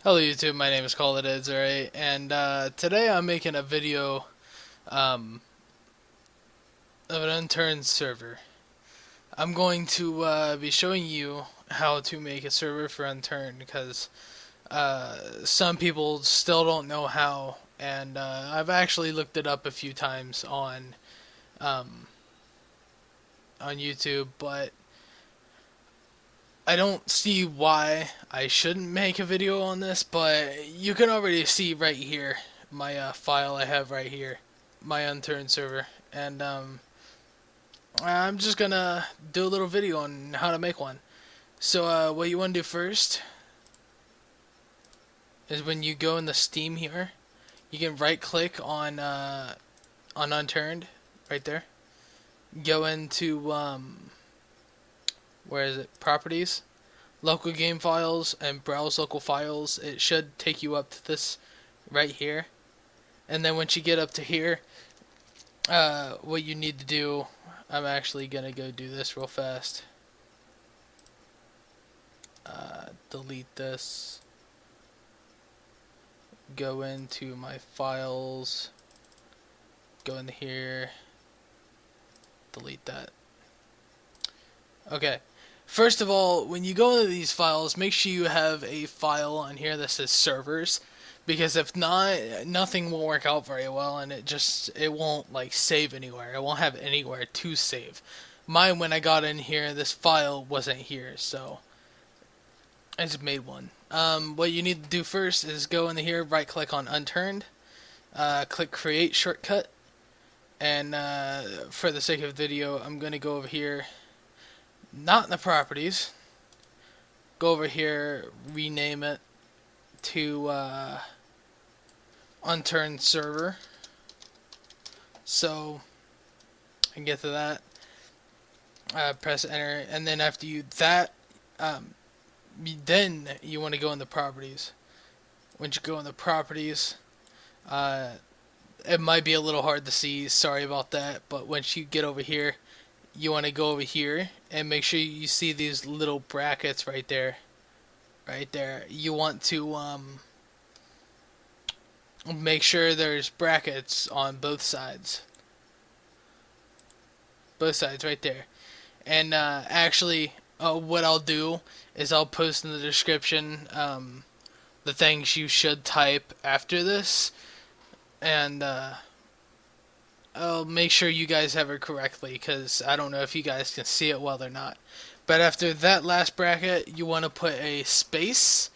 Hello YouTube, my name is Call It Is, alright, and today I'm making a video um, of an unturned server. I'm going to be showing you how to make a server for Unturned because some people still don't know how, and I've actually looked it up a few times um, on YouTube, but I don't see why I shouldn't make a video on this, but you can already see right here my file I have right here, my unturned server, and I'm just gonna do a little video on how to make one. So what you want to do first is when you go in the Steam here, you can right click on Unturned right there. Go into where is it? Properties. Local game files and browse local files. It should take you up to this right here. And then once you get up to here, what you need to do, I'm actually going to go do this real fast. Delete this. Go into my files. Go in here. Delete that. Okay. First of all, when you go into these files, make sure you have a file on here that says servers, because if not, nothing will work out very well, and it won't like save anywhere. It won't have anywhere to save. Mine, when I got in here, this file wasn't here, so I just made one. What you need to do first is go into here, right click on Unturned, click Create Shortcut, and for the sake of the video, I'm going to go over here, not in the properties, go over here, rename it to Unturned Server. So I can get to that, press enter, and then after you then you want to go in the properties. Once you go in the properties, it might be a little hard to see, sorry about that, but once you get over here, you want to go over here and make sure you see these little brackets right there. Right there. You want to make sure there's brackets on both sides. Both sides right there. And actually, what I'll do is I'll post in the description the things you should type after this. And I'll make sure you guys have it correctly, because I don't know if you guys can see it well or not. But after that last bracket, you want to put a space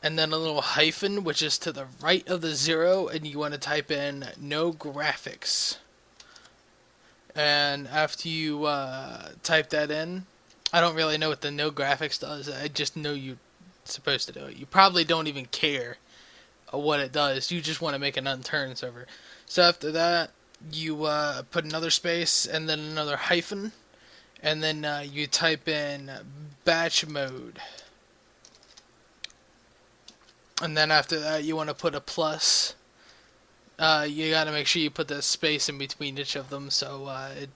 and then a little hyphen, which is to the right of the zero, and you want to type in no graphics. And after you type that in, I don't really know what the no graphics does. I just know you're supposed to do it. You probably don't even care what it does. You just want to make an unturned server. So after that, you put another space and then another hyphen, and then you type in batch mode. And then after that, you want to put a plus. You got to make sure you put the space in between each of them, so it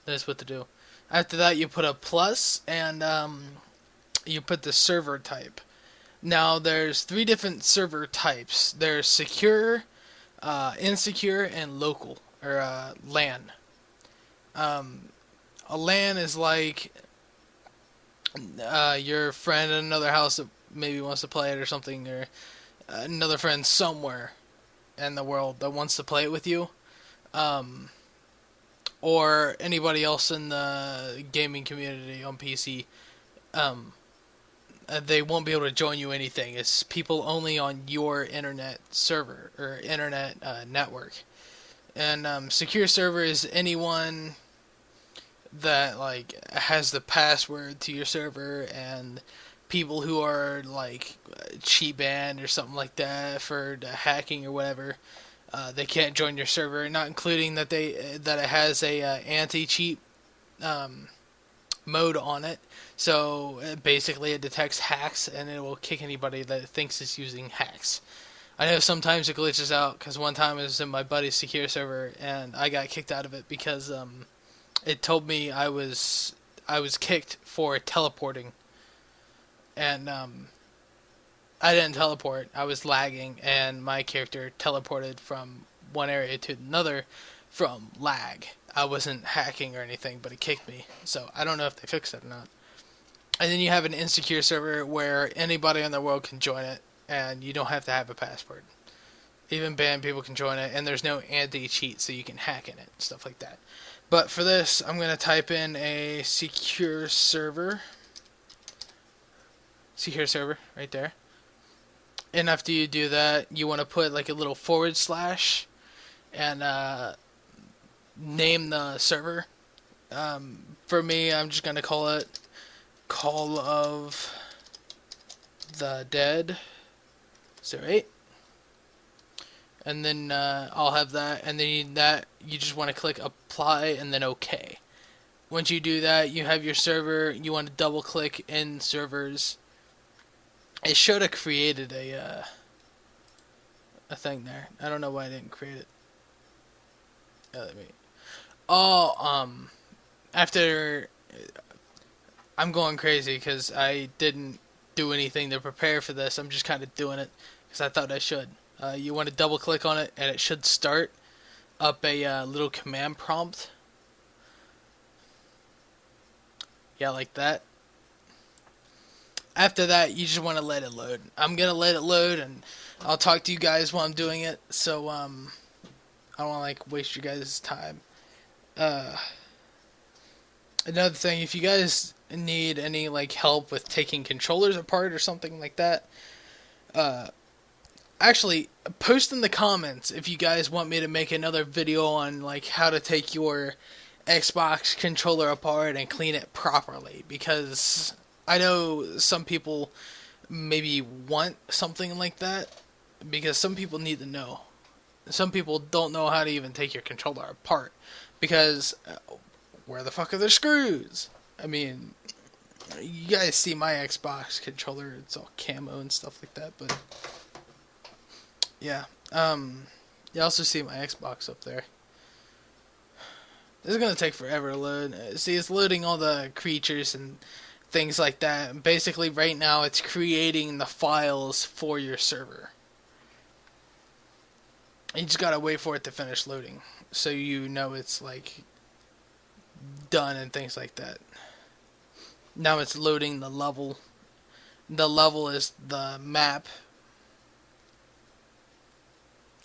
knows what to do. After that, you put a plus, and you put the server type. Now, there's three different server types. There's secure, insecure, and local, or LAN. A LAN is like your friend in another house that maybe wants to play it or something, or another friend somewhere in the world that wants to play it with you, or anybody else in the gaming community on PC. They won't be able to join you anything. It's people only on your internet server or internet network. And secure server is anyone that like has the password to your server, and people who are like cheat banned or something like that for hacking or whatever, they can't join your server. Not including that it has a anti-cheat mode on it. So basically, it detects hacks and it will kick anybody that thinks it's using hacks. I know sometimes it glitches out, because one time I was in my buddy's secure server and I got kicked out of it because it told me I was kicked for teleporting, and I didn't teleport. I was lagging, and my character teleported from one area to another from lag. I wasn't hacking or anything, but it kicked me. So I don't know if they fixed it or not. And then you have an insecure server where anybody in the world can join it, and you don't have to have a password. Even banned people can join it, and there's no anti-cheat, so you can hack in it, stuff like that. But for this, I'm going to type in a secure server. Secure server, right there. And after you do that, you want to put like a little / and name the server. For me, I'm just going to call it Call of the Dead 08. And then I'll have that, and then you just want to click apply and then OK. Once you do that, you have your server. You want to double click in servers. It should have created a thing there. I don't know why I didn't create it. Let me. Oh, after I'm going crazy because I didn't do anything to prepare for this. I'm just kind of doing it because I thought I should. You want to double click on it, and it should start up a little command prompt. Yeah, like that. After that, you just want to let it load. I'm gonna let it load, and I'll talk to you guys while I'm doing it. So I don't want to like waste your guys' time. Another thing, if you guys need any like help with taking controllers apart or something like that, actually post in the comments if you guys want me to make another video on like how to take your Xbox controller apart and clean it properly, because I know some people maybe want something like that, because some people need to know. Some people don't know how to even take your controller apart, because where the fuck are the screws? I mean, you guys see my Xbox controller, it's all camo and stuff like that, but yeah. You also see my Xbox up there. This is gonna take forever to load. See, it's loading all the creatures and things like that. Basically, right now, it's creating the files for your server. You just gotta wait for it to finish loading, so you know it's like done and things like that. Now it's loading the level. The level is the map.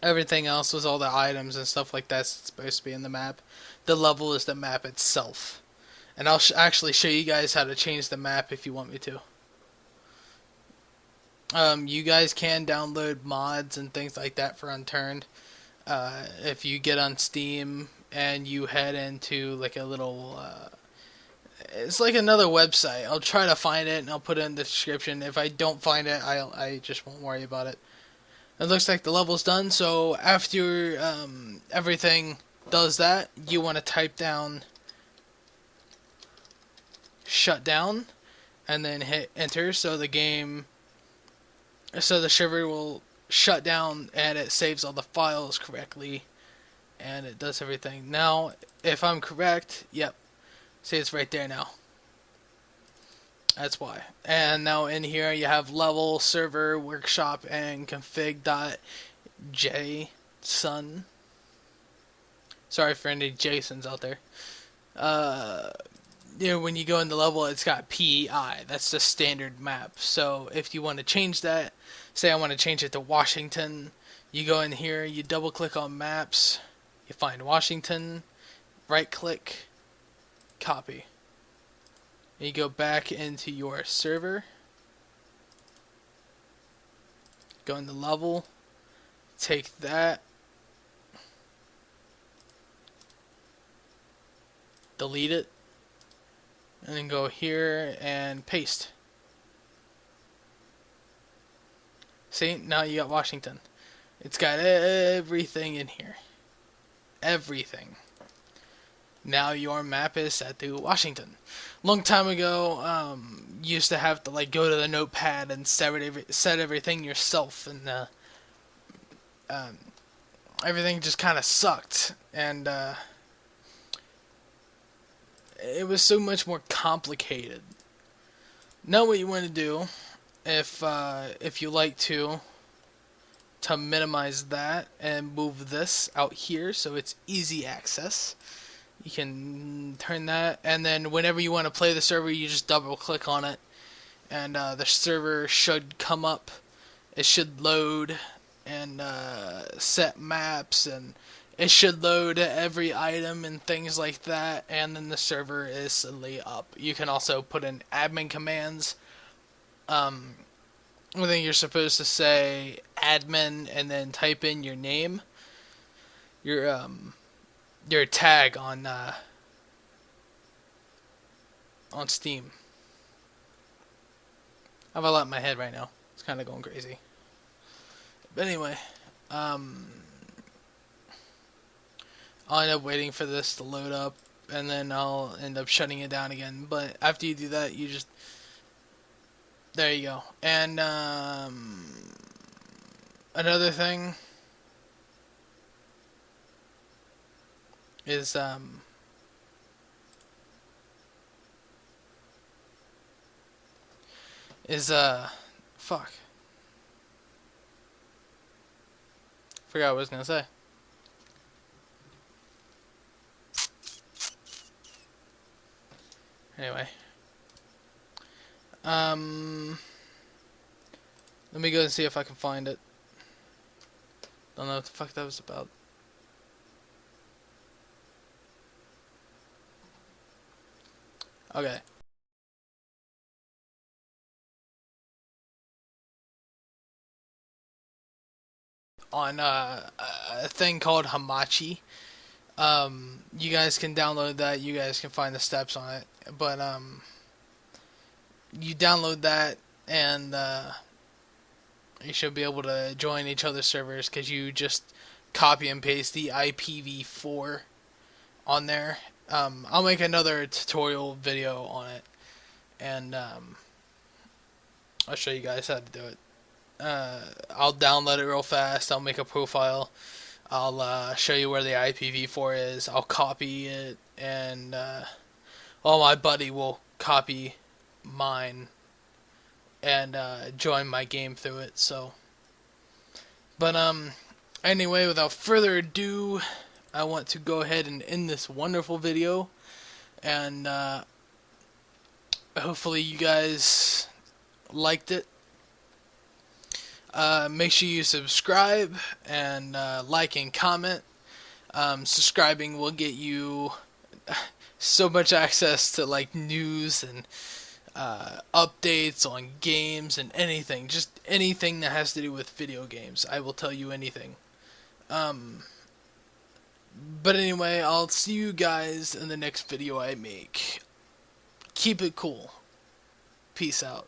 Everything else was all the items and stuff like that's supposed to be in the map. The level is the map itself. And I'll actually show you guys how to change the map if you want me to. You guys can download mods and things like that for Unturned. If you get on Steam and you head into like a little... it's like another website. I'll try to find it and I'll put it in the description. If I don't find it, I just won't worry about it. It looks like the level's done, so after everything does that, you want to type down shutdown and then hit enter, so the server will shut down and it saves all the files correctly and it does everything. Now, if I'm correct, yep, see, it's right there now. That's why. And now in here you have level, server, workshop, and config.json. Sorry for any Jasons out there. When you go in the level, it's got PEI. That's the standard map. So if you want to change that, say I want to change it to Washington, you go in here, you double click on maps, you find Washington, right click, copy. You go back into your server, go in the level, take that, delete it, and then go here and paste. See, now you got Washington. It's got everything in here. Everything. Now your map is set to Washington. Long time ago, you used to have to like go to the notepad and set everything yourself, and everything just kind of sucked, and it was so much more complicated. Now what you want to do if you like to minimize that and move this out here so it's easy access, you can turn that, and then whenever you want to play the server, you just double click on it, and the server should come up. It should load and set maps, and it should load every item and things like that, and then the server is suddenly up. You can also put in admin commands. I think you're supposed to say admin and then type in your name, your tag on Steam. I have a lot in my head right now. It's kind of going crazy. But anyway, I'll end up waiting for this to load up, and then I'll end up shutting it down again. But after you do that, you just, there you go. And another thing is fuck. Forgot what I was gonna say. Anyway. Let me go and see if I can find it. Don't know what the fuck that was about. Okay. On a thing called Hamachi. You guys can download that. You guys can find the steps on it. But you download that, and you should be able to join each other's servers because you just copy and paste the IPv4 on there. I'll make another tutorial video on it, and I'll show you guys how to do it. I'll download it real fast. I'll make a profile. I'll show you where the IPv4 is. I'll copy it, and my buddy will copy mine and join my game through it. So, but anyway, without further ado, I want to go ahead and end this wonderful video, and hopefully you guys liked it. Make sure you subscribe and like and comment. Subscribing will get you so much access to like news and updates on games and anything. Just anything that has to do with video games. I will tell you anything. But anyway, I'll see you guys in the next video I make. Keep it cool. Peace out.